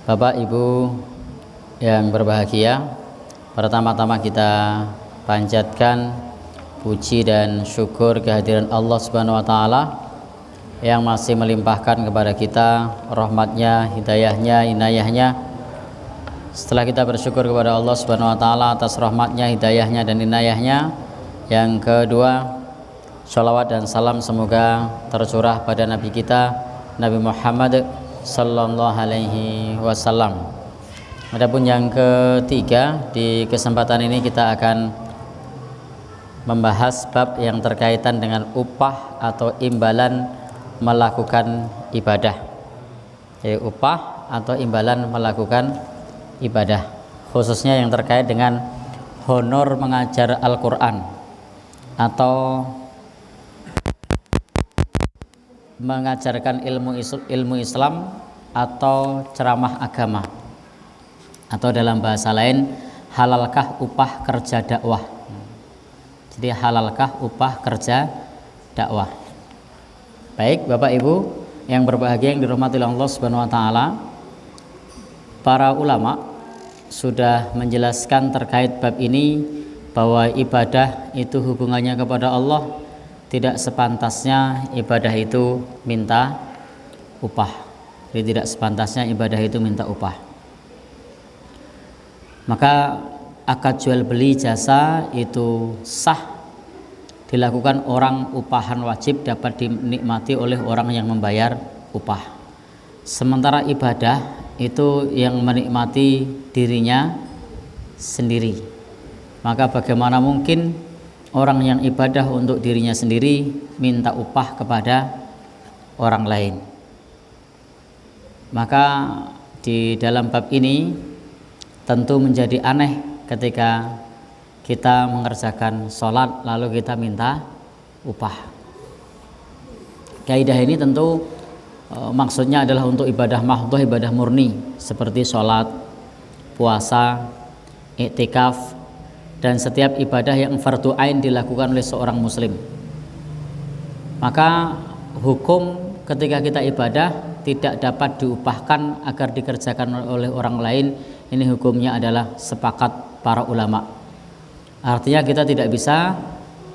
Bapak Ibu yang berbahagia, pertama-tama kita panjatkan puji dan syukur kehadiran Allah Subhanahu wa taala yang masih melimpahkan kepada kita rahmatnya, hidayahnya, inayahnya. Setelah kita bersyukur kepada Allah Subhanahu wa taala atas rahmatnya, hidayahnya dan inayahnya, yang kedua, sholawat dan salam semoga tercurah pada Nabi kita Nabi Muhammad sallallahu alaihi wasallam. Adapun yang ketiga, di kesempatan ini kita akan membahas bab yang terkaitan dengan upah atau imbalan melakukan ibadah. Upah atau imbalan melakukan ibadah, khususnya yang terkait dengan honor mengajar Al-Quran atau mengajarkan ilmu Islam atau ceramah agama, atau dalam bahasa lain, halalkah upah kerja dakwah. Jadi halalkah upah kerja dakwah. Baik Bapak Ibu yang berbahagia yang dirahmati Allah Subhanahu wa taala, para ulama sudah menjelaskan terkait bab ini bahwa ibadah itu hubungannya kepada Allah, tidak sepantasnya ibadah itu minta upah. Jadi tidak sepantasnya ibadah itu minta upah. Maka akad jual beli jasa itu sah dilakukan orang upahan wajib dapat dinikmati oleh orang yang membayar upah. Sementara ibadah itu yang menikmati dirinya sendiri. Maka bagaimana mungkin orang yang ibadah untuk dirinya sendiri minta upah kepada orang lain? Maka di dalam bab ini tentu menjadi aneh ketika kita mengerjakan sholat lalu kita minta upah. Kaidah ini tentu maksudnya adalah untuk ibadah mahdhah, ibadah murni seperti sholat, puasa, iktikaf, dan setiap ibadah yang fardu ain dilakukan oleh seorang muslim. Maka hukum ketika kita ibadah tidak dapat diupahkan agar dikerjakan oleh orang lain, ini hukumnya adalah sepakat para ulama. Artinya kita tidak bisa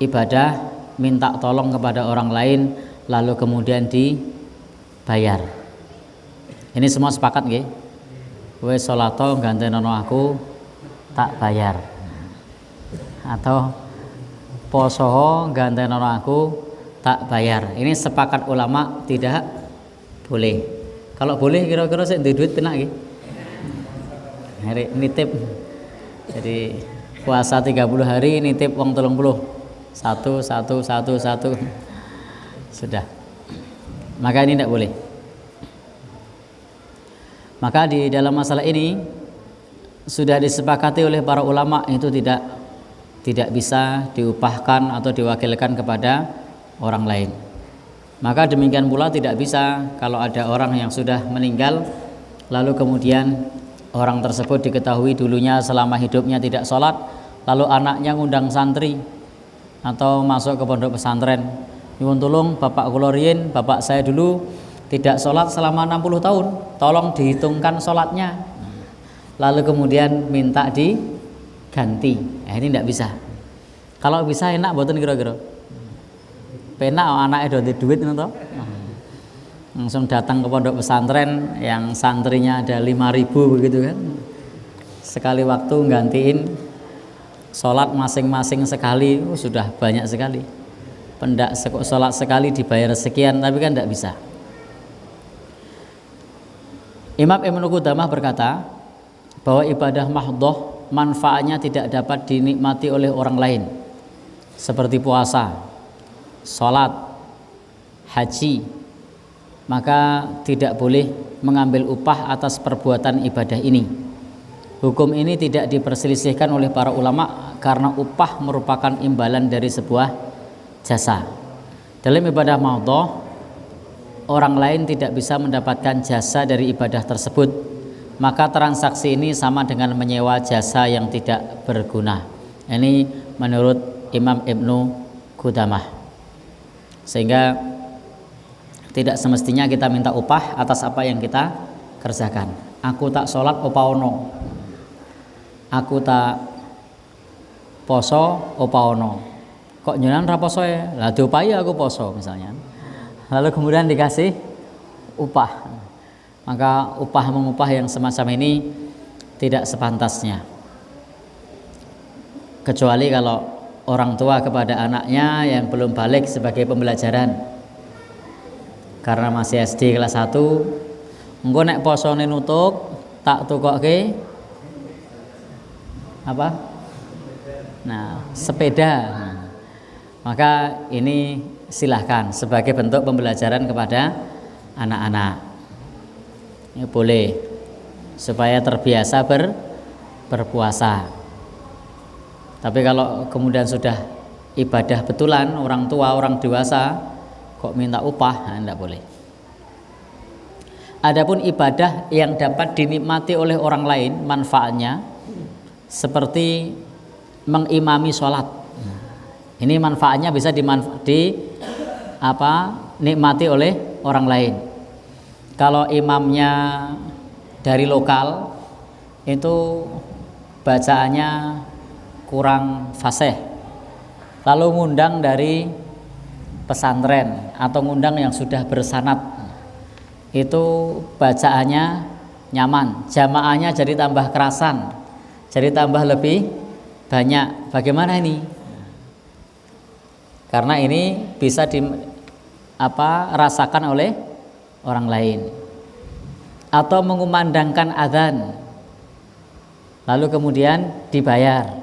ibadah minta tolong kepada orang lain lalu kemudian dibayar. Ini semua sepakat nggih? Kowe salato gantenono aku tak bayar. Atau posoho gantenono aku tak bayar. Ini sepakat ulama tidak boleh. Kalau boleh kira-kira sik duit penak nggih. Hari nitip. Jadi puasa 30 hari nitip wong 30. Satu. Sudah. Maka ini tidak boleh. Maka di dalam masalah ini sudah disepakati oleh para ulama itu tidak bisa diupahkan atau diwakilkan kepada orang lain. Maka demikian pula tidak bisa kalau ada orang yang sudah meninggal lalu kemudian orang tersebut diketahui dulunya selama hidupnya tidak sholat, lalu anaknya ngundang santri atau masuk ke pondok pesantren, nyuwun tulung bapak kula riyin, bapak saya dulu tidak sholat selama 60 tahun, tolong dihitungkan sholatnya, lalu kemudian minta diganti. Ini tidak bisa. Kalau bisa enak mboten kira-kira? Penak anaknya do duit ngono to. Langsung datang ke pondok pesantren yang santrinya ada 5.000 begitu kan. Sekali waktu gantiin sholat masing-masing sekali, sudah banyak sekali. Pendak sholat sekali dibayar sekian, tapi kan tidak bisa. Imam Ibnu Qudamah berkata bahwa ibadah mahdhah manfaatnya tidak dapat dinikmati oleh orang lain, seperti puasa, sholat, haji, maka tidak boleh mengambil upah atas perbuatan ibadah ini. Hukum ini tidak diperselisihkan oleh para ulama karena upah merupakan imbalan dari sebuah jasa. Dalam ibadah mahdhah, orang lain tidak bisa mendapatkan jasa dari ibadah tersebut, maka transaksi ini sama dengan menyewa jasa yang tidak berguna. Ini menurut Imam Ibnu Qudamah. Sehingga tidak semestinya kita minta upah atas apa yang kita kerjakan. Aku tak sholat opa ono. Aku tak poso opa ono. Kok jenengan ra poso ya? Lah diopahi aku poso misalnya. Lalu kemudian dikasih upah. Maka upah mengupah yang semacam ini tidak sepantasnya. Kecuali kalau orang tua kepada anaknya yang belum balik sebagai pembelajaran. Karena masih SD kelas 1, engko nek posone nutuk tak tukokke apa? Nah, sepeda. Maka ini silahkan sebagai bentuk pembelajaran kepada anak-anak. Ya, boleh supaya terbiasa berpuasa. Tapi kalau kemudian sudah ibadah betulan, orang tua, orang dewasa kok minta upah, nah, tidak boleh. Adapun ibadah yang dapat dinikmati oleh orang lain manfaatnya seperti mengimami sholat. Ini manfaatnya bisa nikmati oleh orang lain. Kalau imamnya dari lokal itu bacaannya kurang fasih, lalu ngundang dari pesantren atau ngundang yang sudah bersanad, itu bacaannya nyaman, jamaahnya jadi tambah kerasan, jadi tambah lebih banyak. Bagaimana ini? Karena ini bisa rasakan oleh orang lain. Atau mengumandangkan adzan lalu kemudian dibayar.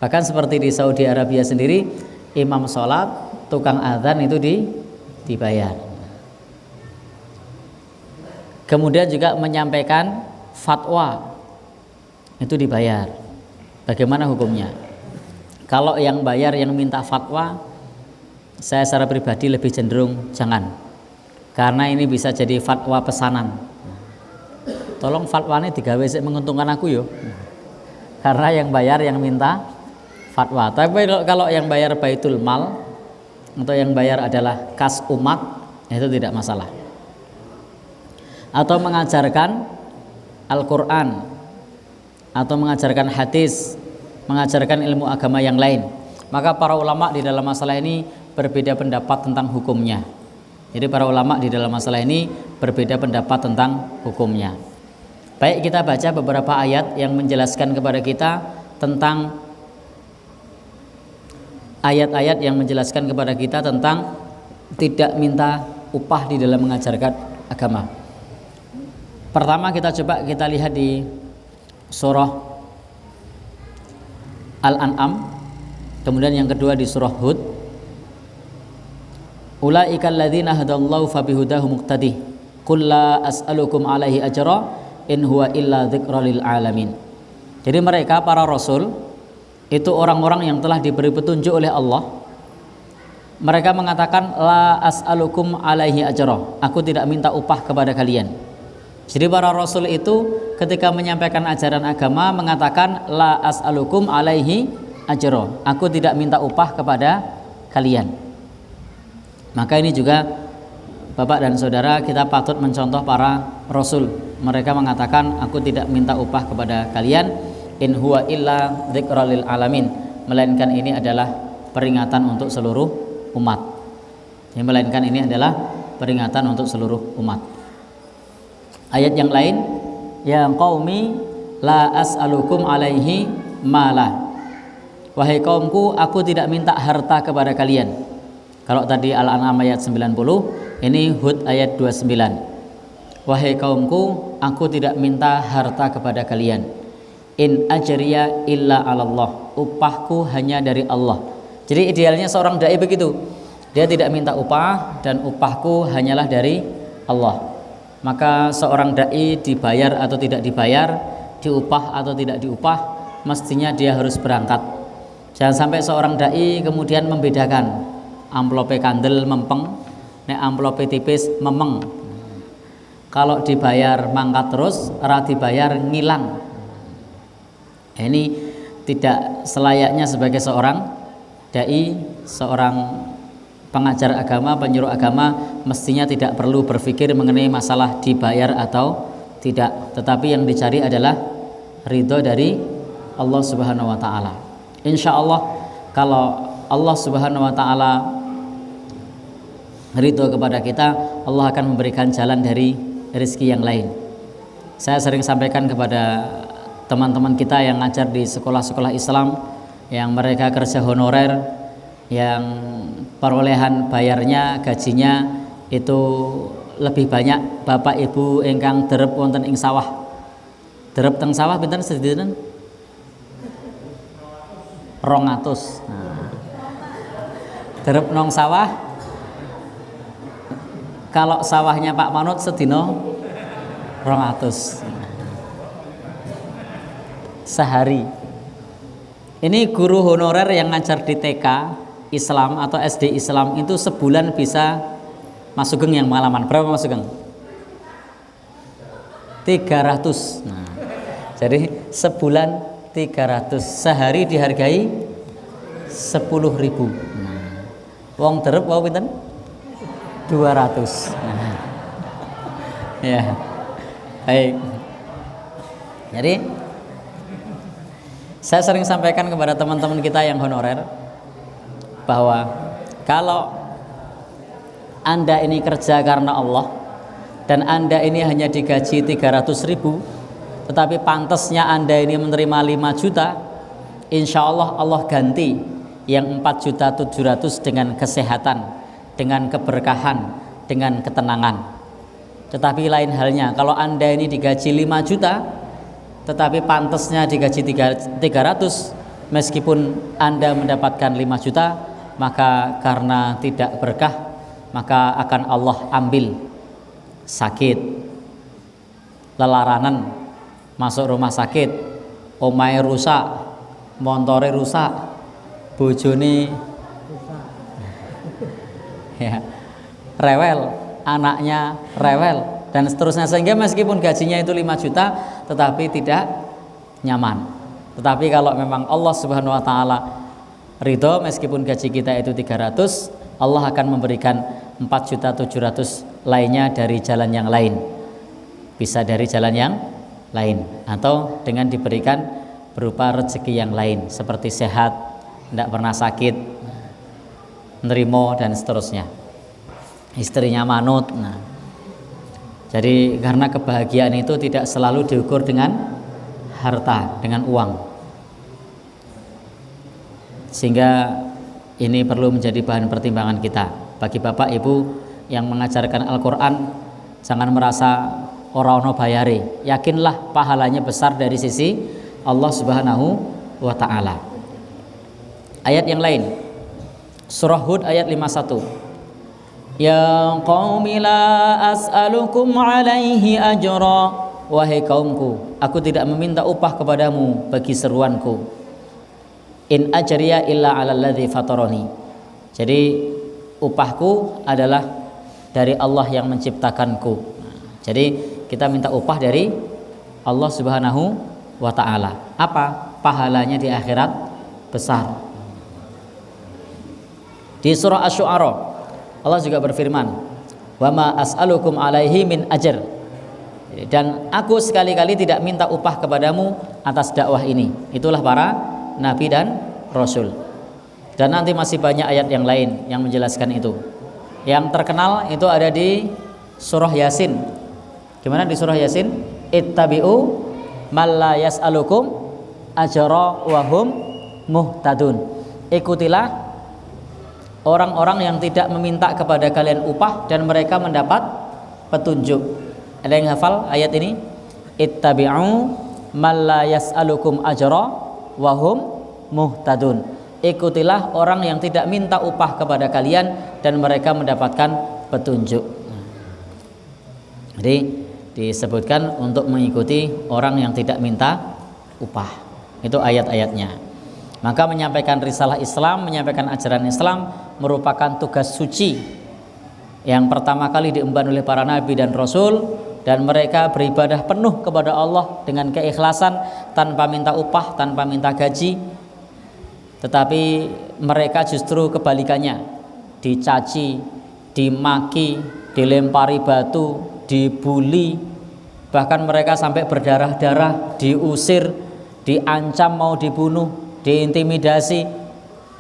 Bahkan seperti di Saudi Arabia sendiri, imam sholat, tukang adzan itu dibayar. Kemudian juga menyampaikan fatwa itu dibayar. Bagaimana hukumnya? Kalau yang bayar yang minta fatwa, saya secara pribadi lebih cenderung jangan, karena ini bisa jadi fatwa pesanan. Tolong fatwanya digawe sik menguntungkan aku yo. Karena yang bayar yang minta fatwa. Tapi kalau yang bayar baitul mal atau yang bayar adalah kas umat, itu tidak masalah. Atau mengajarkan Al-Quran atau mengajarkan hadis, mengajarkan ilmu agama yang lain, maka para ulama di dalam masalah ini berbeda pendapat tentang hukumnya. Jadi para ulama di dalam masalah ini berbeda pendapat tentang hukumnya. Baik, kita baca beberapa ayat yang menjelaskan kepada kita tentang ayat-ayat yang menjelaskan kepada kita tentang tidak minta upah di dalam mengajarkan agama. Pertama kita lihat di surah Al-An'am, kemudian yang kedua di surah Hud. Ulaikal ladzina hadallahu fabihudahu muqtadih qul la as'alukum alaihi ajra in huwa illa dzikra lil alamin. Jadi mereka para rasul itu orang-orang yang telah diberi petunjuk oleh Allah. Mereka mengatakan la as'alukum alaihi ajra, aku tidak minta upah kepada kalian. Jadi para rasul itu ketika menyampaikan ajaran agama mengatakan la as'alukum alaihi ajra, aku tidak minta upah kepada kalian. Maka ini juga Bapak dan Saudara, kita patut mencontoh para rasul. Mereka mengatakan aku tidak minta upah kepada kalian, in huwa illa dzikra lil alamin, melainkan ini adalah peringatan untuk seluruh umat. Melainkan ini adalah peringatan untuk seluruh umat. Ayat yang lain, ya qaumi la as'alukum alaihi mala, wahai kaumku, aku tidak minta harta kepada kalian. Kalau tadi Al-An'am ayat 90, ini Hud ayat 29. Wahai kaumku, aku tidak minta harta kepada kalian. In ajriya illa 'alallah, upahku hanya dari Allah. Jadi idealnya seorang dai begitu. Dia tidak minta upah dan upahku hanyalah dari Allah. Maka seorang dai dibayar atau tidak dibayar, diupah atau tidak diupah, mestinya dia harus berangkat. Jangan sampai seorang dai kemudian membedakan amplope kandel mempeng, nek amplope tipis memeng. Kalau dibayar mangkat terus, ora dibayar ngilang. Ini tidak selayaknya sebagai seorang dai, seorang pengajar agama, penyuruh agama, mestinya tidak perlu berpikir mengenai masalah dibayar atau Tidak, tetapi yang dicari adalah ridho dari Allah Subhanahu wa taala. Insya Allah kalau Allah Subhanahu wa taala ridho kepada kita, Allah akan memberikan jalan dari rezeki yang lain. Saya sering sampaikan kepada teman-teman kita yang ngajar di sekolah-sekolah Islam, yang mereka kerja honorer, yang perolehan bayarnya, gajinya itu lebih banyak bapak ibu ingkang derep wonten ing sawah. Derep teng sawah pinten sedinten? 200. Nah. Derep nong sawah, kalau sawahnya Pak Manut sedino 200 sehari. Ini guru honorer yang ngajar di TK Islam atau SD Islam itu sebulan bisa Mas Sugeng yang pengalaman. Berapa Mas Sugeng? 300. Nah, jadi sebulan 300, sehari dihargai 10.000. Nah, wong derep wau pinten? 200. Nah, ya. Baik. Jadi saya sering sampaikan kepada teman-teman kita yang honorer bahwa kalau Anda ini kerja karena Allah dan Anda ini hanya digaji 300.000, tetapi pantasnya Anda ini menerima 5 juta, insya Allah Allah ganti yang 4.700.000 dengan kesehatan, dengan keberkahan, dengan ketenangan. Tetapi lain halnya kalau Anda ini digaji 5 juta tetapi pantasnya digaji 300, meskipun Anda mendapatkan 5 juta, maka karena tidak berkah maka akan Allah ambil sakit, lelaranan, masuk rumah sakit, omahe rusak, montore rusak, bojone ya, rewel, anaknya rewel, dan seterusnya, sehingga meskipun gajinya itu 5 juta tetapi tidak nyaman. Tetapi kalau memang Allah Subhanahu wa taala ridho, meskipun gaji kita itu 300, Allah akan memberikan 4.700.000 lainnya dari jalan yang lain. Bisa dari jalan yang lain atau dengan diberikan berupa rezeki yang lain seperti sehat, tidak pernah sakit, nerimo dan seterusnya. Istrinya manut. Nah, jadi karena kebahagiaan itu tidak selalu diukur dengan harta, dengan uang. Sehingga ini perlu menjadi bahan pertimbangan kita. Bagi bapak ibu yang mengajarkan Al-Quran, jangan merasa ora-ono bayare. Yakinlah pahalanya besar dari sisi Allah Subhanahu wa ta'ala. Ayat yang lain, surah Hud ayat 51. Ya qaumi la as'alukum alaihi ajra. Wahai kaumku, aku tidak meminta upah kepadamu bagi seruanku. In ajriya illa 'alal ladzi fatarani. Jadi upahku adalah dari Allah yang menciptakanku. Jadi kita minta upah dari Allah Subhanahu wa ta'ala. Apa? Pahalanya di akhirat besar. Di surah Asy-Syu'ara Allah juga berfirman, wa ma as'alukum alaihi min ajr. Dan aku sekali-kali tidak minta upah kepadamu atas dakwah ini. Itulah para nabi dan rasul. Dan nanti masih banyak ayat yang lain yang menjelaskan itu. Yang terkenal itu ada di surah Yasin. Gimana di surah Yasin? Ittabi'u man la yas'alukum ajra wa hum muhtadun. Ikutilah orang-orang yang tidak meminta kepada kalian upah dan mereka mendapat petunjuk. Ada yang hafal ayat ini? Ittabi'u man la yas'alukum ajra wa hum muhtadun. Ikutilah orang yang tidak minta upah kepada kalian dan mereka mendapatkan petunjuk. Jadi disebutkan untuk mengikuti orang yang tidak minta upah. Itu ayat-ayatnya. Maka menyampaikan risalah Islam, menyampaikan ajaran Islam merupakan tugas suci yang pertama kali diemban oleh para nabi dan rasul, dan mereka beribadah penuh kepada Allah dengan keikhlasan tanpa minta upah, tanpa minta gaji. Tetapi mereka justru kebalikannya, dicaci, dimaki, dilempari batu, dibuli, bahkan mereka sampai berdarah-darah, diusir, diancam mau dibunuh, diintimidasi.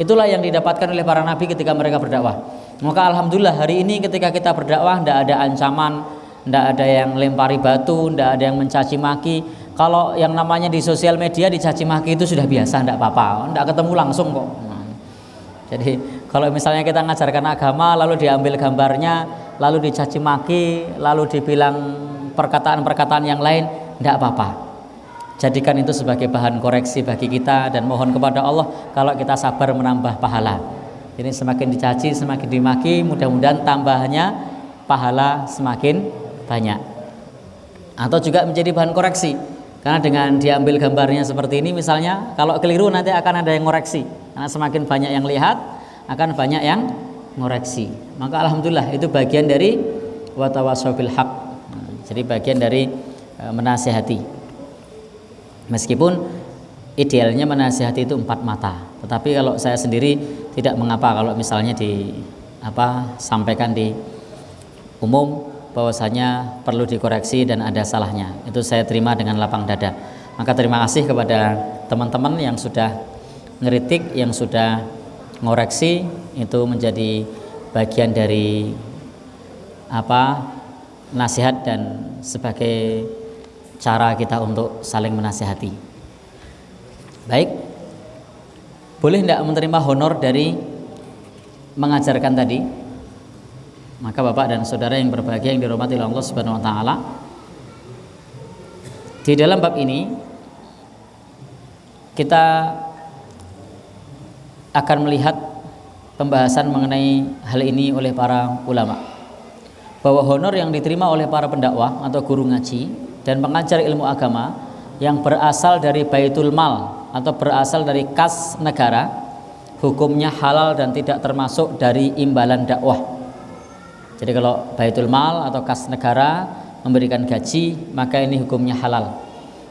Itulah yang didapatkan oleh para nabi ketika mereka berdakwah. Maka alhamdulillah hari ini ketika kita berdakwah tidak ada ancaman, tidak ada yang lempari batu, tidak ada yang mencaci maki. Kalau yang namanya di sosial media dicaci maki itu sudah biasa, tidak apa-apa, tidak ketemu langsung kok. Jadi kalau misalnya kita mengajarkan agama lalu diambil gambarnya, lalu dicaci maki, lalu dibilang perkataan-perkataan yang lain, tidak apa-apa. Jadikan itu sebagai bahan koreksi bagi kita dan mohon kepada Allah kalau kita sabar menambah pahala. Jadi semakin dicaci, semakin dimaki, mudah-mudahan tambahnya pahala semakin banyak. Atau juga menjadi bahan koreksi. Karena dengan diambil gambarnya seperti ini misalnya, kalau keliru nanti akan ada yang koreksi. Karena semakin banyak yang lihat, akan banyak yang ngoreksi. Maka alhamdulillah itu bagian dari watawasau bil haq. Jadi bagian dari menasihati. Meskipun idealnya menasihati itu 4 mata, tetapi kalau saya sendiri tidak mengapa kalau misalnya sampaikan di umum bahwasanya perlu dikoreksi dan ada salahnya. Itu saya terima dengan lapang dada. Maka terima kasih kepada teman-teman yang sudah ngeritik, yang sudah ngoreksi, itu menjadi bagian dari nasihat dan sebagai cara kita untuk saling menasihati. Baik, boleh tidak menerima honor dari mengajarkan tadi? Maka Bapak dan Saudara yang berbahagia yang dirahmati oleh Allah Subhanahu wa taala, di dalam bab ini kita akan melihat pembahasan mengenai hal ini oleh para ulama, bahwa honor yang diterima oleh para pendakwah atau guru ngaji dan pengajar ilmu agama yang berasal dari baitul mal atau berasal dari kas negara, hukumnya halal dan tidak termasuk dari imbalan dakwah. Jadi kalau baitul mal atau kas negara memberikan gaji, maka ini hukumnya halal.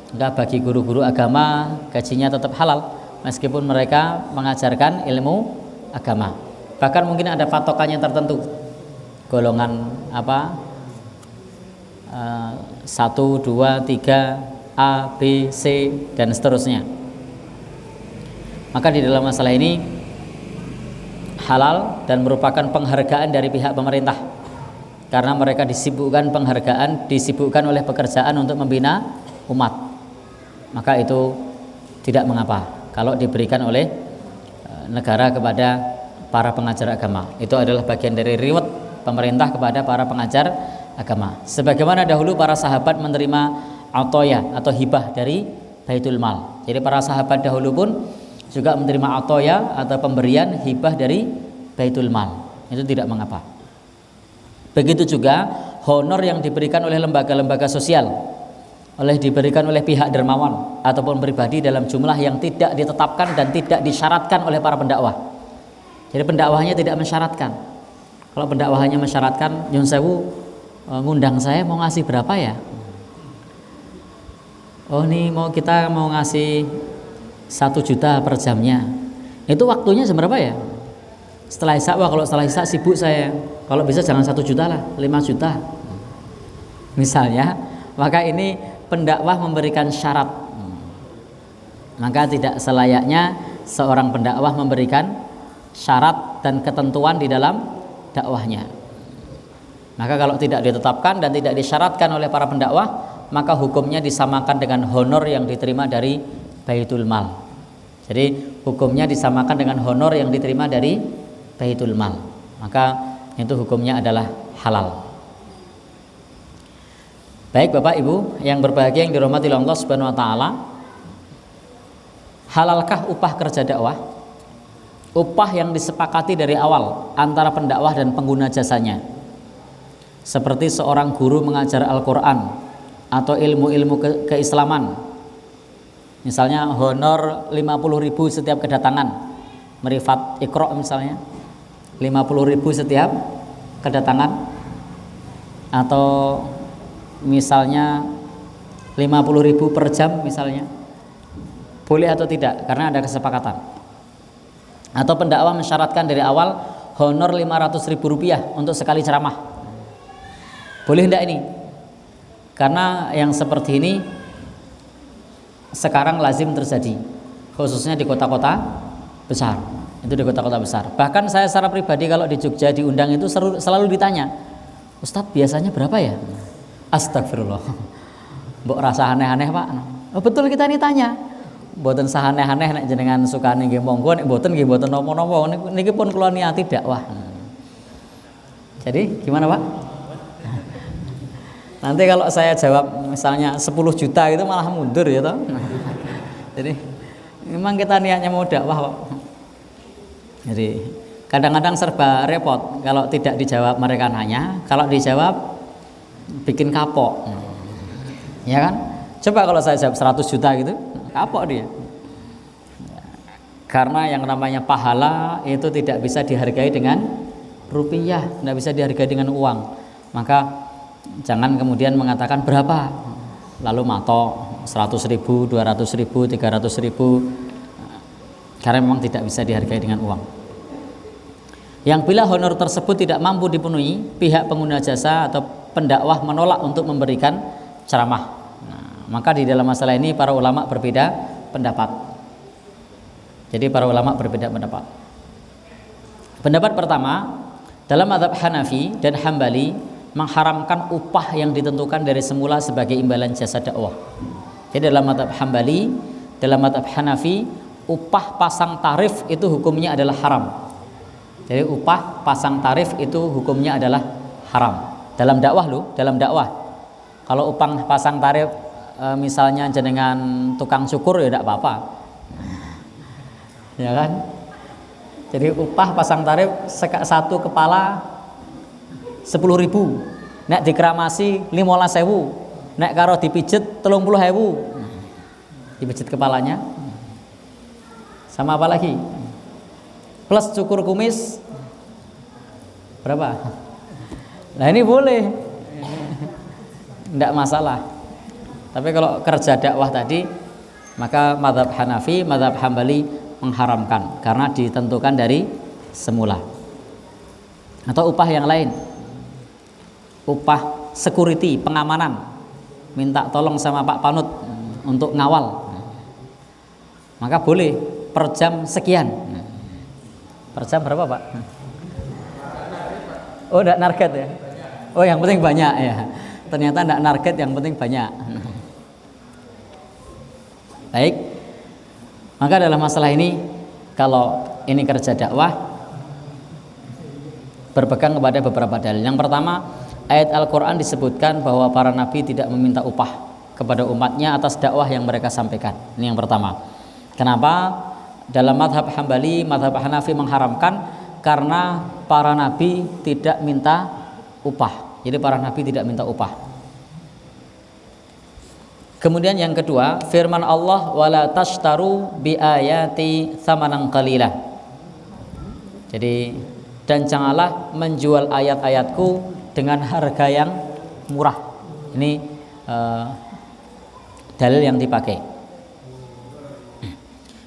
Maka bagi guru-guru agama gajinya tetap halal meskipun mereka mengajarkan ilmu agama. Bahkan mungkin ada patokannya tertentu, golongan 1, 2, 3, A, B, C dan seterusnya. Maka di dalam masalah ini halal dan merupakan penghargaan dari pihak pemerintah, karena mereka disibukkan oleh pekerjaan untuk membina umat. Maka itu tidak mengapa kalau diberikan oleh negara kepada para pengajar agama. Itu adalah bagian dari reward pemerintah kepada para pengajar agama. Sebagaimana dahulu para sahabat menerima atoya atau hibah dari baitul mal. Jadi para sahabat dahulu pun juga menerima atoya atau pemberian hibah dari baitul mal. Itu tidak mengapa. Begitu juga honor yang diberikan oleh lembaga-lembaga sosial, diberikan oleh pihak dermawan ataupun pribadi dalam jumlah yang tidak ditetapkan dan tidak disyaratkan oleh para pendakwah. Jadi pendakwahnya tidak mensyaratkan. Kalau pendakwahannya mensyaratkan, nyun sewu ngundang saya mau ngasih berapa ya? Oh ini kita mau ngasih 1 juta per jamnya. Itu waktunya jam berapa ya? Setelah isya. Wah kalau setelah isya sibuk saya. Kalau bisa jangan 1 juta lah, 5 juta misalnya. Maka ini pendakwah memberikan syarat. Maka tidak selayaknya seorang pendakwah memberikan syarat dan ketentuan di dalam dakwahnya. Maka kalau tidak ditetapkan dan tidak disyaratkan oleh para pendakwah, maka hukumnya disamakan dengan honor yang diterima dari baitul mal. Jadi hukumnya disamakan dengan honor yang diterima dari baitul mal. Maka itu hukumnya adalah halal. Baik Bapak Ibu yang berbahagia yang dirahmati Allah Subhanahu wa taala, halalkah upah kerja dakwah? Upah yang disepakati dari awal antara pendakwah dan pengguna jasanya, seperti seorang guru mengajar Al-Quran atau ilmu-ilmu keislaman, misalnya honor 50.000 setiap kedatangan, Merifat Iqra misalnya 50.000 setiap kedatangan, atau misalnya 50.000 per jam misalnya, boleh atau tidak karena ada kesepakatan. Atau pendakwah mensyaratkan dari awal honor 500.000 rupiah untuk sekali ceramah, boleh tidak ini? Karena yang seperti ini sekarang lazim terjadi, khususnya di kota-kota besar. Itu di kota-kota besar. Bahkan saya secara pribadi kalau di Jogja diundang itu selalu ditanya, Ustadz biasanya berapa ya? Astagfirullah. Mbok rasa aneh-aneh Pak. Oh, betul kita ini tanya. Mboten sah aneh-aneh nek jenengan sukane nggih monggo, nek mboten nggih mboten napa-napa. Niki pun kula niati dakwah. Jadi gimana Pak? Nanti kalau saya jawab misalnya 10 juta itu malah mundur ya toh. Jadi memang kita niatnya mau dakwah Pak. Jadi kadang-kadang serba repot kalau tidak dijawab mereka nanya, kalau dijawab bikin kapok. Ya kan? Coba kalau saya jawab 100 juta gitu, kapok dia. Karena yang namanya pahala itu tidak bisa dihargai dengan rupiah, tidak bisa dihargai dengan uang. Maka jangan kemudian mengatakan berapa, lalu matok 100.000, 200.000, 300.000, karena memang tidak bisa dihargai dengan uang. Yang bila honor tersebut tidak mampu dipenuhi, pihak pengguna jasa atau pendakwah menolak untuk memberikan ceramah. Nah, maka di dalam masalah ini para ulama berbeda pendapat. Jadi para ulama berbeda pendapat. Pendapat pertama, dalam mazhab Hanafi dan Hambali mengharamkan upah yang ditentukan dari semula sebagai imbalan jasa dakwah. Jadi dalam mazhab Hambali, dalam mazhab Hanafi, upah pasang tarif itu hukumnya adalah haram. Jadi upah pasang tarif itu hukumnya adalah haram. Dalam dakwah loh, dalam dakwah. Kalau upah pasang tarif misalnya jenengan tukang syukur ya tidak apa-apa. Ya kan? Jadi upah pasang tarif satu kepala 10.000, nek dikramasi 15.000, nek karo dipijet 30.000, dipijet kepalanya. Sama apa lagi? Plus cukur kumis berapa? Nah ini boleh, tidak masalah. Tapi kalau kerja dakwah tadi, maka mazhab Hanafi, mazhab Hambali mengharamkan karena ditentukan dari semula. Atau upah yang lain, upah security, pengamanan, minta tolong sama Pak Panut untuk ngawal, maka boleh per jam sekian. Per jam berapa Pak? Oh tidak target ya? Oh yang penting banyak ya. Ternyata tidak target, yang penting banyak. Baik. Maka dalam masalah ini, kalau ini kerja dakwah, berpegang kepada beberapa dalil. Yang pertama, ayat Al-Quran disebutkan bahwa para nabi tidak meminta upah kepada umatnya atas dakwah yang mereka sampaikan. Ini yang pertama. Kenapa? Dalam mazhab Hambali, mazhab Hanafi mengharamkan karena para nabi tidak minta upah. Jadi para nabi tidak minta upah. Kemudian yang kedua, firman Allah, wala tashtaru bi ayati tsamanan qalila. Jadi, dan janganlah menjual ayat-ayatku dengan harga yang murah. Ini dalil yang dipakai.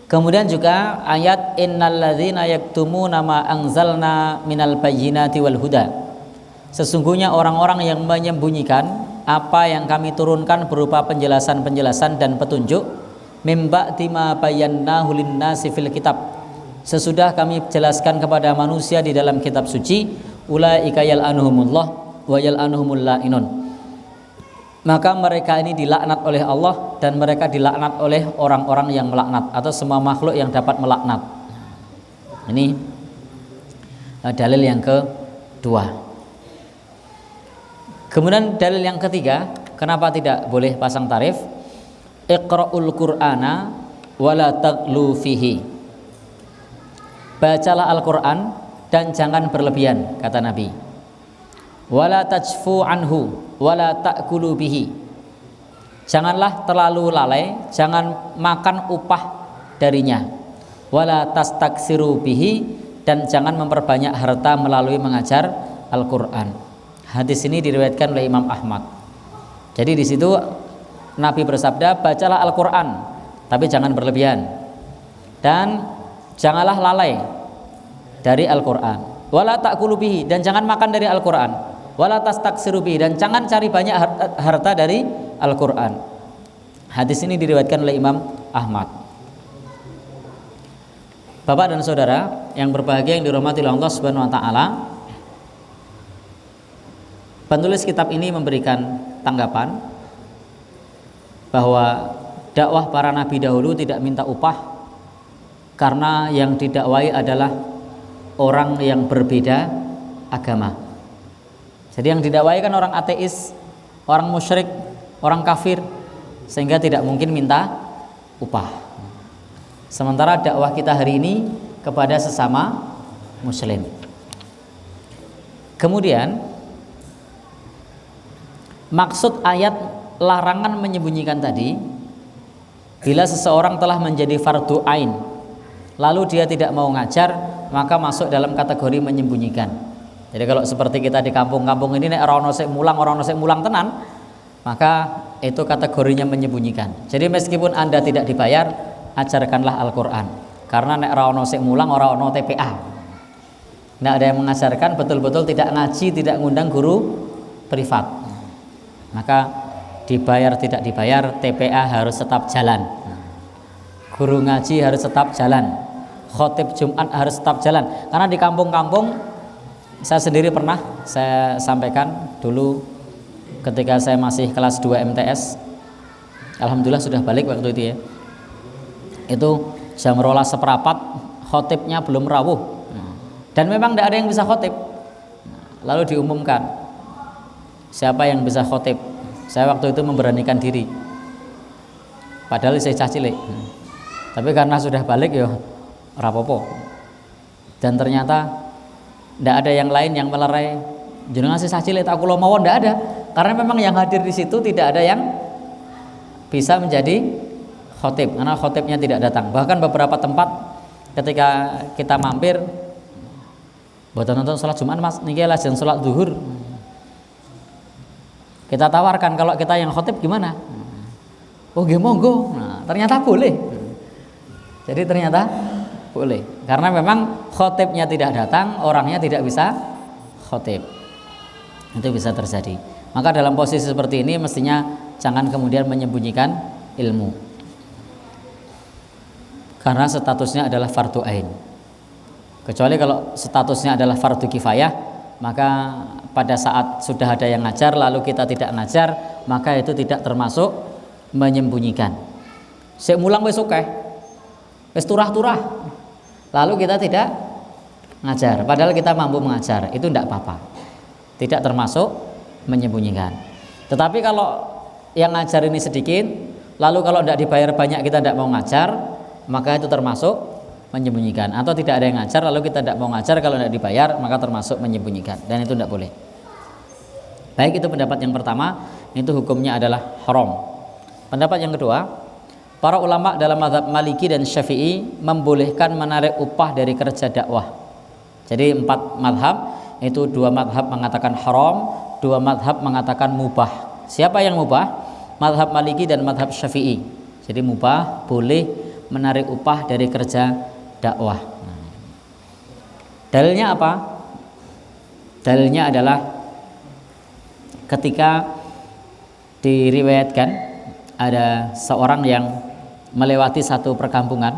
Kemudian juga ayat innalladzina yaktumuna ma anzalna minal bayyinati wal huda. Sesungguhnya orang-orang yang menyembunyikan apa yang kami turunkan berupa penjelasan-penjelasan dan petunjuk mim ba'di ma bayyanahu lin-nasi fil kitab, sesudah kami jelaskan kepada manusia di dalam kitab suci, ulaika yal'anuhumullah wa yal'anuhumul la'inun. Maka mereka ini dilaknat oleh Allah dan mereka dilaknat oleh orang-orang yang melaknat atau semua makhluk yang dapat melaknat. Ini dalil yang kedua. Kemudian dalil yang ketiga, kenapa tidak boleh pasang tarif? Iqra'ul Qur'ana wala taghlu fihi. Bacalah Al-Qur'an dan jangan berlebihan, kata Nabi. Wala tajfu anhu wala ta'kulu bihi. Janganlah terlalu lalai, jangan makan upah darinya. Wala tastaksiru bihi, dan jangan memperbanyak harta melalui mengajar Al-Qur'an. Hadis ini diriwayatkan oleh Imam Ahmad. Jadi di situ Nabi bersabda, bacalah Al-Qur'an tapi jangan berlebihan dan janganlah lalai dari Al-Qur'an. Wala ta'kulu bihi, dan jangan makan dari Al-Qur'an. wala tastaksiru bihi, dan jangan cari banyak harta dari Al-Qur'an. Hadis ini diriwayatkan oleh Imam Ahmad. Bapak dan saudara yang berbahagia yang dirahmati oleh Allah Subhanahu wa taala, penulis kitab ini memberikan tanggapan bahwa dakwah para nabi dahulu tidak minta upah, karena yang didakwai adalah orang yang berbeda agama. Jadi yang didakwai kan orang ateis, orang musyrik, orang kafir, sehingga tidak mungkin minta upah. Sementara dakwah kita hari ini kepada sesama muslim. Kemudian maksud ayat larangan menyembunyikan tadi, bila seseorang telah menjadi fardu ain lalu dia tidak mau ngajar, maka masuk dalam kategori menyembunyikan. Jadi kalau seperti kita di kampung-kampung ini, nek ora ono sik mulang tenan, maka itu kategorinya menyembunyikan. Jadi meskipun Anda tidak dibayar, ajarkanlah Al-Qur'an. Karena nek ora ono sik mulang, ora ono TPA. Nggak ada yang mengajarkan, betul-betul tidak ngaji, tidak ngundang guru privat. Maka dibayar tidak dibayar, TPA harus tetap jalan. Guru ngaji harus tetap jalan, khotib Jumat harus tetap jalan. Karena di kampung-kampung, saya sendiri pernah saya sampaikan dulu ketika saya masih kelas 2 MTS, alhamdulillah sudah balik waktu itu ya, itu jam 12:15 khotibnya belum rawuh, dan memang tidak ada yang bisa khotib. Lalu diumumkan siapa yang bisa khotib. Saya waktu itu memberanikan diri, padahal saya cah cilik. Tapi karena sudah balik ya rapopo. Dan ternyata tidak ada yang lain yang melerai jenengan sih cah cilik tak kula mawon, tidak ada. Karena memang yang hadir di situ tidak ada yang bisa menjadi khotib, karena khotibnya tidak datang. Bahkan beberapa tempat ketika kita mampir, buat nonton sholat Jumat mas, niki lajeng sholat zuhur, kita tawarkan kalau kita yang khotib gimana? Oh nggih monggo. Nah, ternyata boleh. Jadi ternyata boleh, karena memang khotibnya tidak datang, orangnya tidak bisa khotib. Itu bisa terjadi. Maka dalam posisi seperti ini mestinya jangan kemudian menyembunyikan ilmu, karena statusnya adalah fardu ain. Kecuali kalau statusnya adalah fardu kifayah, maka pada saat sudah ada yang ngajar lalu kita tidak ngajar, maka itu tidak termasuk menyembunyikan. Sik mulang wis akeh, wis turah-turah, lalu kita tidak ngajar padahal kita mampu mengajar, itu tidak apa-apa, tidak termasuk menyembunyikan. Tetapi kalau yang ngajar ini sedikit, lalu kalau tidak dibayar banyak kita tidak mau ngajar, maka itu termasuk menyembunyikan. Atau tidak ada yang ngajar lalu kita tidak mau ngajar, kalau tidak dibayar maka termasuk menyembunyikan, dan itu tidak boleh. Baik, itu pendapat yang pertama, itu hukumnya adalah haram. Pendapat yang kedua, para ulama dalam mazhab Maliki dan Syafi'i membolehkan menarik upah dari kerja dakwah. Jadi 4 mazhab, itu 2 mazhab mengatakan haram, 2 mazhab mengatakan mubah. Siapa yang mubah? Mazhab Maliki dan mazhab Syafi'i. Jadi mubah, boleh menarik upah dari kerja dakwah. Dalilnya apa? Dalilnya adalah ketika diriwayatkan ada seorang yang melewati satu perkampungan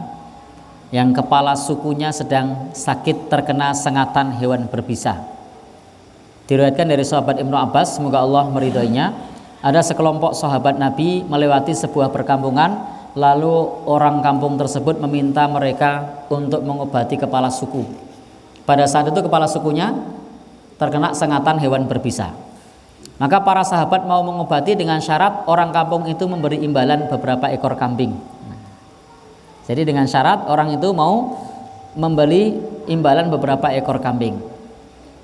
yang kepala sukunya sedang sakit terkena sengatan hewan berbisa. Diriwayatkan dari sahabat Ibnu Abbas, semoga Allah meridhoinya, ada sekelompok sahabat Nabi melewati sebuah perkampungan, lalu orang kampung tersebut meminta mereka untuk mengobati kepala suku. Pada saat itu kepala sukunya terkena sengatan hewan berbisa. Maka para sahabat mau mengobati dengan syarat orang kampung itu memberi imbalan beberapa ekor kambing. Jadi dengan syarat orang itu mau membeli imbalan beberapa ekor kambing.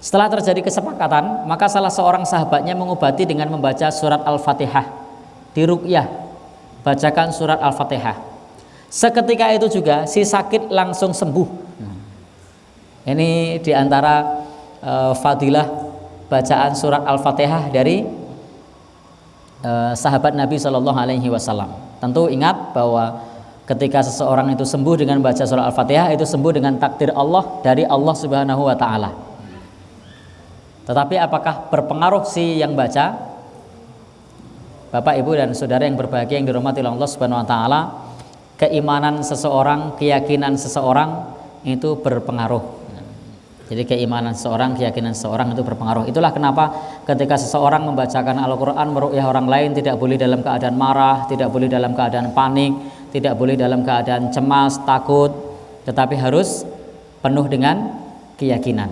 Setelah terjadi kesepakatan, maka salah seorang sahabatnya mengobati dengan membaca surat Al-Fatihah. Diruqyah, bacakan surat Al-Fatihah. Seketika itu juga si sakit langsung sembuh. Ini diantara fadilah bacaan surat Al-Fatihah dari sahabat Nabi Shallallahu Alaihi Wasallam. Tentu ingat bahwa ketika seseorang itu sembuh dengan baca surah Al-Fatihah, itu sembuh dengan takdir Allah dari Allah Subhanahu wa taala. Tetapi apakah berpengaruh si yang baca? Bapak, Ibu, dan saudara yang berbahagia yang dirahmati Allah Subhanahu wa taala, keimanan seseorang, keyakinan seseorang itu berpengaruh. Jadi keimanan seseorang, keyakinan seseorang itu berpengaruh. Itulah kenapa ketika seseorang membacakan Al-Qur'an, meruqyah orang lain, tidak boleh dalam keadaan marah, tidak boleh dalam keadaan panik, tidak boleh dalam keadaan cemas, takut, tetapi harus penuh dengan keyakinan.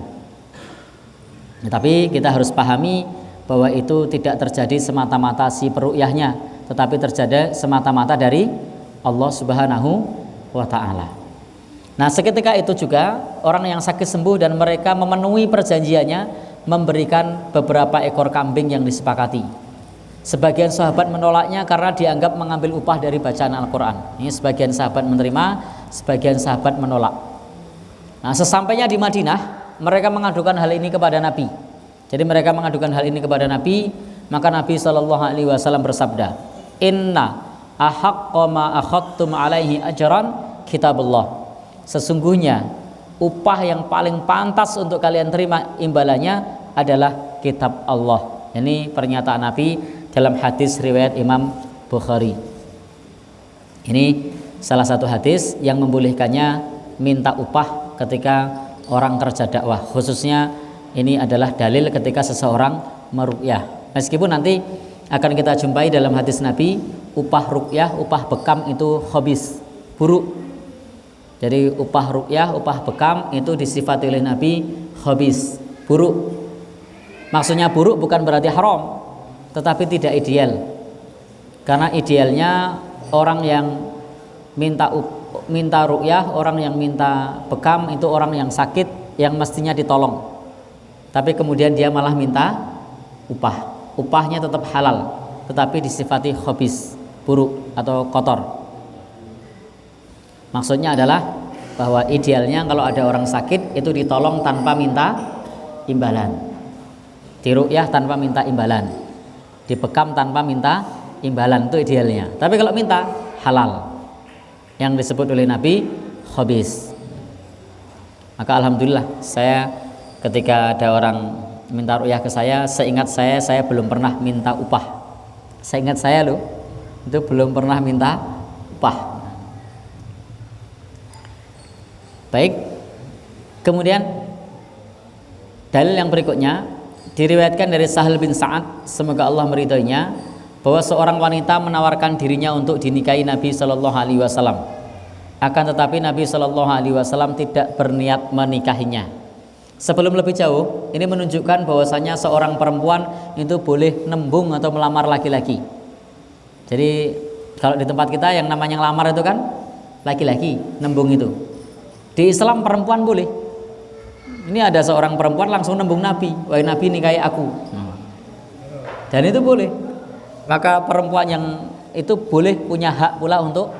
Tapi kita harus pahami bahwa itu tidak terjadi semata-mata si peruqyahnya, tetapi terjadi semata-mata dari Allah Subhanahu wa taala. Nah, seketika itu juga orang yang sakit sembuh dan mereka memenuhi perjanjiannya memberikan beberapa ekor kambing yang disepakati. Sebagian sahabat menolaknya karena dianggap mengambil upah dari bacaan Al-Qur'an. Ini sebagian sahabat menerima, sebagian sahabat menolak. Nah, sesampainya di Madinah, mereka mengadukan hal ini kepada Nabi. Jadi mereka mengadukan hal ini kepada Nabi, maka Nabi SAW bersabda, "Inna ahaqqa ma akhadtum alaihi ajran kitabullah." Sesungguhnya upah yang paling pantas untuk kalian terima imbalannya adalah kitab Allah. Ini pernyataan Nabi dalam hadis riwayat Imam Bukhari. Ini salah satu hadis yang membolehkannya minta upah ketika orang kerja dakwah. Khususnya ini adalah dalil ketika seseorang meruqyah. Meskipun nanti akan kita jumpai dalam hadis Nabi, upah ruqyah, upah bekam itu khabis, buruk. Jadi upah ruqyah, upah bekam itu disifati oleh Nabi khabis, buruk. Maksudnya buruk bukan berarti haram, tetapi tidak ideal. Karena idealnya orang yang minta ruqyah, orang yang minta bekam itu orang yang sakit yang mestinya ditolong. Tapi kemudian dia malah minta upah. Upahnya tetap halal, tetapi disifati khabis, buruk atau kotor. Maksudnya adalah bahwa idealnya kalau ada orang sakit itu ditolong tanpa minta imbalan, diruqyah tanpa minta imbalan, dibekam tanpa minta imbalan, itu idealnya. Tapi kalau minta halal, yang disebut oleh Nabi khabis. Maka alhamdulillah saya ketika ada orang minta ruqyah ke saya, seingat saya belum pernah minta upah. Seingat saya loh, itu belum pernah minta upah. Baik, kemudian dalil yang berikutnya diriwayatkan dari Sahal bin Sa'ad, semoga Allah meridhoinya, bahwa seorang wanita menawarkan dirinya untuk dinikahi Nabi Shallallahu Alaihi Wasallam. Akan tetapi Nabi Shallallahu Alaihi Wasallam tidak berniat menikahinya. Sebelum lebih jauh, ini menunjukkan bahwasanya seorang perempuan itu boleh nembung atau melamar laki-laki. Jadi kalau di tempat kita yang namanya ngelamar itu kan laki-laki, nembung itu. Di Islam perempuan boleh. Ini ada seorang perempuan langsung nembung Nabi, "Wahai Nabi, nikahi aku." Dan itu boleh. Maka perempuan yang itu boleh punya hak pula untuk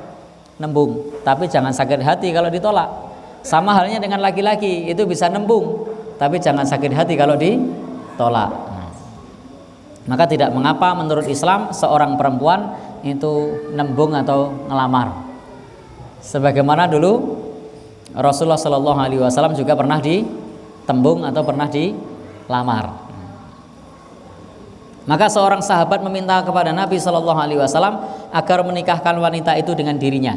nembung. Tapi jangan sakit hati kalau ditolak. Sama halnya dengan laki-laki, itu bisa nembung, tapi jangan sakit hati kalau ditolak. Maka tidak mengapa menurut Islam seorang perempuan itu nembung atau ngelamar. Sebagaimana dulu Rasulullah Shallallahu Alaihi Wasallam juga pernah ditembung atau pernah dilamar. Maka seorang sahabat meminta kepada Nabi Shallallahu Alaihi Wasallam agar menikahkan wanita itu dengan dirinya.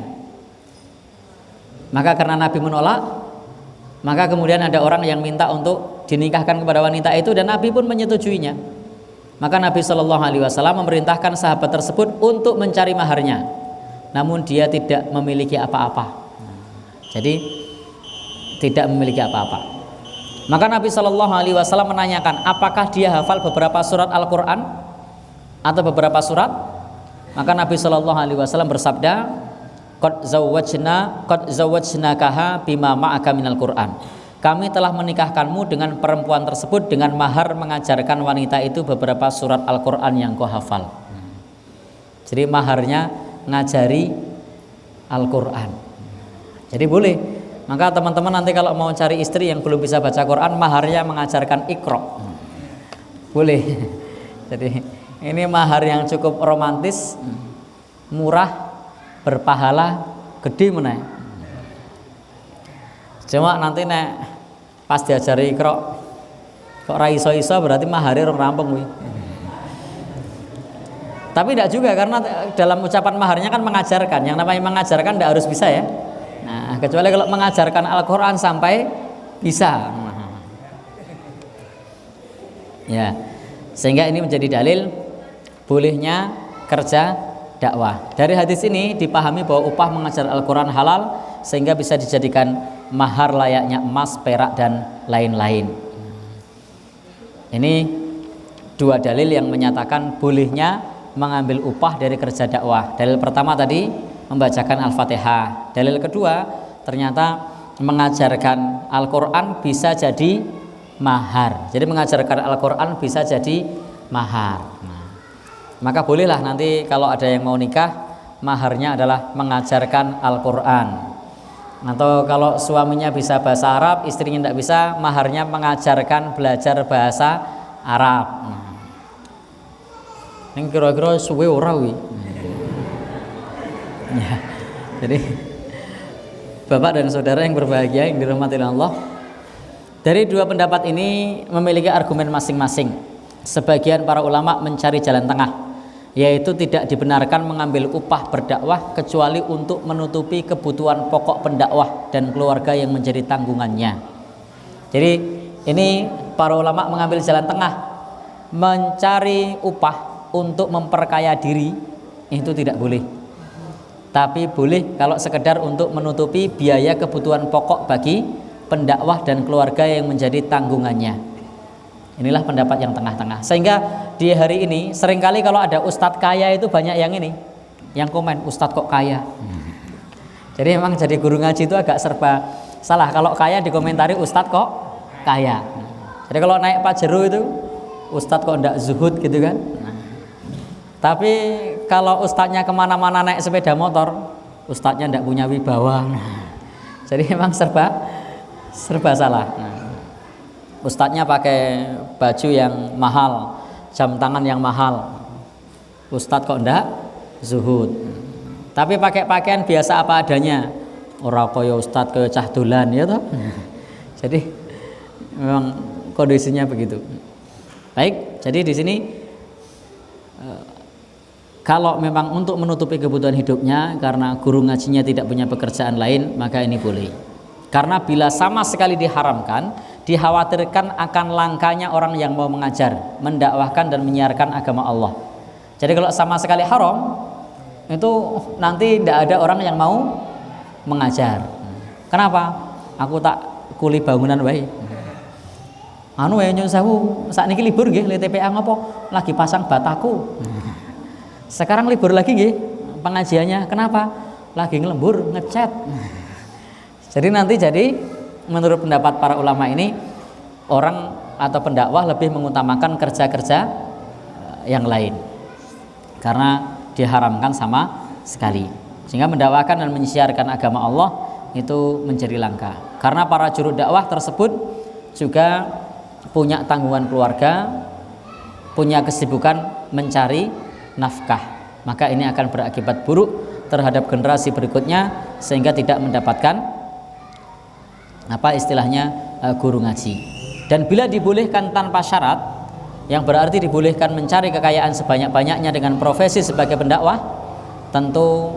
Maka karena Nabi menolak, maka kemudian ada orang yang minta untuk dinikahkan kepada wanita itu dan Nabi pun menyetujuinya. Maka Nabi Shallallahu Alaihi Wasallam memerintahkan sahabat tersebut untuk mencari maharnya, namun dia tidak memiliki apa-apa. Jadi tidak memiliki apa-apa. Maka Nabi Shallallahu Alaihi Wasallam menanyakan, apakah dia hafal beberapa surat Al-Quran atau beberapa surat? Maka Nabi Shallallahu Alaihi Wasallam bersabda, "Qad zawwajnakaha bima ma'aka minal Quran." Kami telah menikahkanmu dengan perempuan tersebut dengan mahar mengajarkan wanita itu beberapa surat Al-Quran yang kau hafal. Jadi maharnya ngajari Al-Quran. Jadi boleh. Maka teman-teman nanti kalau mau cari istri yang belum bisa baca Quran, maharnya mengajarkan Iqra. Boleh. Jadi ini mahar yang cukup romantis, murah, berpahala, gede meneh. Cuma nanti nek pas diajari Iqra Kok ra iso-iso berarti mahare rong rampung kuwi. Tapi tidak juga, karena dalam ucapan maharnya kan mengajarkan. Yang namanya mengajarkan tidak harus bisa ya. Nah, kecuali kalau mengajarkan Al-Quran sampai bisa. Ya, sehingga ini menjadi dalil bolehnya kerja dakwah. Dari hadis ini dipahami bahwa upah mengajar Al-Quran halal, sehingga bisa dijadikan mahar layaknya emas, perak, dan lain-lain. Ini dua dalil yang menyatakan bolehnya mengambil upah dari kerja dakwah. Dalil pertama tadi membacakan Al-Fatihah. Dalil kedua ternyata mengajarkan Al-Quran bisa jadi mahar. Jadi mengajarkan Al-Quran bisa jadi mahar. Maka bolehlah nanti kalau ada yang mau nikah, maharnya adalah mengajarkan Al-Quran. Atau kalau suaminya bisa bahasa Arab, istrinya tidak bisa, maharnya mengajarkan belajar bahasa Arab. Yang kira-kira suwe ora wi. Ya, jadi Bapak dan saudara yang berbahagia yang dirahmati Allah, dari dua pendapat ini memiliki argumen masing-masing. Sebagian para ulama mencari jalan tengah, yaitu tidak dibenarkan mengambil upah berdakwah kecuali untuk menutupi kebutuhan pokok pendakwah dan keluarga yang menjadi tanggungannya. Jadi ini para ulama mengambil jalan tengah, mencari upah untuk memperkaya diri itu tidak boleh, tapi boleh kalau sekedar untuk menutupi biaya kebutuhan pokok bagi pendakwah dan keluarga yang menjadi tanggungannya. Inilah pendapat yang tengah-tengah. Sehingga di hari ini seringkali kalau ada ustadz kaya itu banyak yang ini, yang komen ustadz kok kaya. Jadi memang jadi guru ngaji itu agak serba salah. Kalau kaya dikomentari ustadz kok kaya. Jadi kalau naik Pajero itu ustadz kok ndak zuhud gitu kan. Tapi kalau ustadznya kemana-mana naik sepeda motor, ustadznya ndak punya wibawa. Jadi memang serba salah. Ustadznya pakai baju yang mahal, jam tangan yang mahal, ustadz kok ndak zuhud. Tapi pakai pakaian biasa apa adanya, ora kaya ustadz kaya cah dolan ya toh. Jadi memang kondisinya begitu. Baik, jadi di sini kalau memang untuk menutupi kebutuhan hidupnya karena guru ngajinya tidak punya pekerjaan lain, maka ini boleh. Karena bila sama sekali diharamkan, dikhawatirkan akan langkanya orang yang mau mengajar, mendakwahkan dan menyiarkan agama Allah. Jadi kalau sama sekali haram, itu nanti tidak ada orang yang mau mengajar. Kenapa? Aku tak kuli bangunan wae. Anu wae nyun sewu, sakniki libur nggih, le TPA ngopo? Lagi pasang bataku. Sekarang libur lagi nggih pengajiannya. Kenapa? Lagi ngelembur, ngecat. Jadi nanti menurut pendapat para ulama ini, orang atau pendakwah lebih mengutamakan kerja-kerja yang lain karena diharamkan sama sekali. Sehingga mendakwahkan dan menyiarkan agama Allah itu menjadi langka. Karena para juru dakwah tersebut juga punya tanggungan keluarga, punya kesibukan mencari nafkah, maka ini akan berakibat buruk terhadap generasi berikutnya sehingga tidak mendapatkan apa istilahnya guru ngaji. Dan bila dibolehkan tanpa syarat, yang berarti dibolehkan mencari kekayaan sebanyak-banyaknya dengan profesi sebagai pendakwah, tentu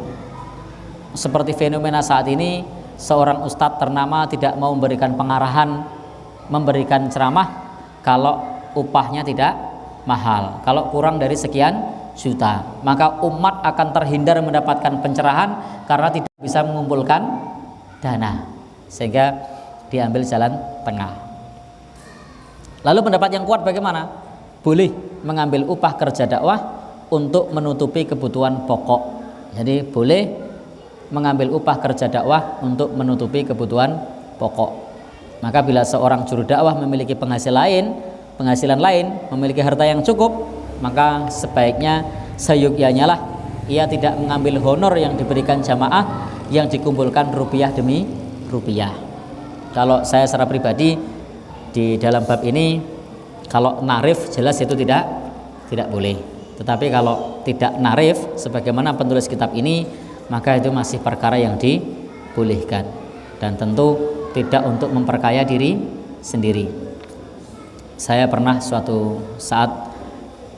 seperti fenomena saat ini, seorang ustadz ternama tidak mau memberikan pengarahan, memberikan ceramah kalau upahnya tidak mahal, kalau kurang dari sekian juta, maka umat akan terhindar mendapatkan pencerahan karena tidak bisa mengumpulkan dana, sehingga diambil jalan tengah. Lalu pendapat yang kuat bagaimana? Boleh mengambil upah kerja dakwah untuk menutupi kebutuhan pokok. Jadi boleh mengambil upah kerja dakwah untuk menutupi kebutuhan pokok. Maka bila seorang juru dakwah memiliki penghasilan lain, memiliki harta yang cukup, maka sebaiknya seyogyanya lah ia tidak mengambil honor yang diberikan jamaah yang dikumpulkan rupiah demi rupiah. Kalau saya secara pribadi di dalam bab ini, kalau narif jelas itu tidak boleh. Tetapi kalau tidak narif sebagaimana penulis kitab ini, maka itu masih perkara yang dibolehkan dan tentu tidak untuk memperkaya diri sendiri. saya pernah suatu saat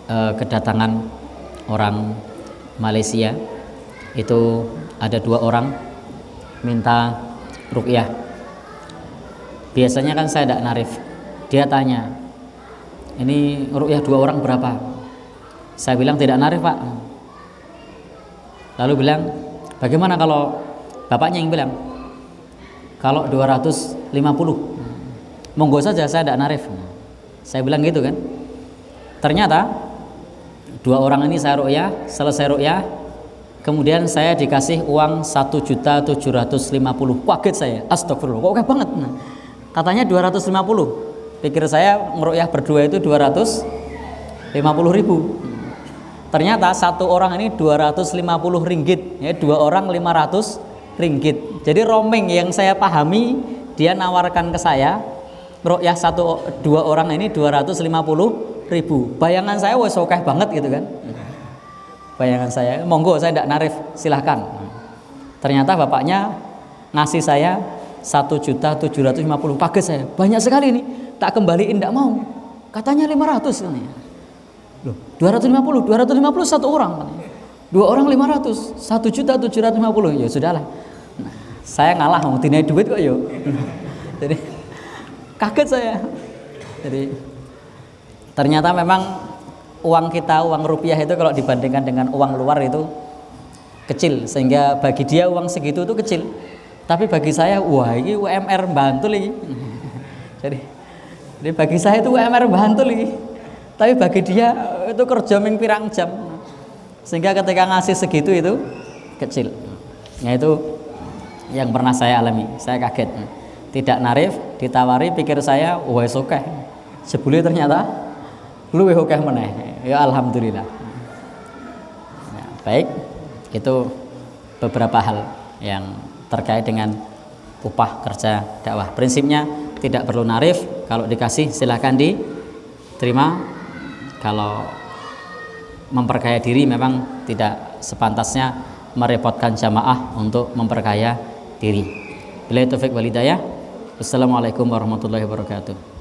kedatangan orang Malaysia, itu ada 2 orang minta ruqyah. Biasanya kan saya tidak narif. Dia tanya, ini ruqyah 2 orang berapa? Saya bilang tidak narif Pak. Lalu bilang, bagaimana kalau bapaknya yang bilang? Kalau 250, monggo saja, saya tidak narif. Saya bilang gitu kan. Ternyata 2 orang ini saya ruqyah, selesai ruqyah, kemudian saya dikasih uang 1.750.000. Kaget saya, astagfirullah, kok oke banget. Nah, katanya 250. Pikir saya ngeruqyah berdua itu 250.000. Ternyata 1 orang ini 250 ringgit, ya 2 orang 500 ringgit. Jadi roaming yang saya pahami, dia nawarkan ke saya ruqyah 1-2 orang ini 250.000. Bayangan saya wes oke banget gitu kan. Bayangan saya, monggo saya tidak narif, silahkan. Ternyata bapaknya ngasih saya 1.750.000. Kaget saya, banyak sekali ini, tak kembaliin tidak mau. Katanya 500 kan ya. Loh, 250 1 orang kan. 2 orang 500, 1.750.000. Ya sudahlah. Nah, saya ngalah mau dinai duit kok yo. Jadi kaget saya. Jadi ternyata memang uang kita, uang rupiah itu kalau dibandingkan dengan uang luar itu kecil, sehingga bagi dia uang segitu itu kecil. Tapi bagi saya, wah ini UMR Bantul ini. Jadi bagi saya itu UMR Bantul ini. Tapi bagi dia itu kerja ming pirang jam. Sehingga ketika ngasih segitu itu kecil. Nah itu yang pernah saya alami. Saya kaget. Tidak narif, ditawari, pikir saya, wah oke. Sebuli ternyata luwih oke meneh. Ya alhamdulillah. Nah, baik, itu beberapa hal yang terkait dengan upah kerja dakwah. Prinsipnya tidak perlu narif, kalau dikasih silahkan diterima. Kalau memperkaya diri memang tidak sepantasnya merepotkan jamaah untuk memperkaya diri. Billahi taufik wal hidayah. Wassalamualaikum warahmatullahi wabarakatuh.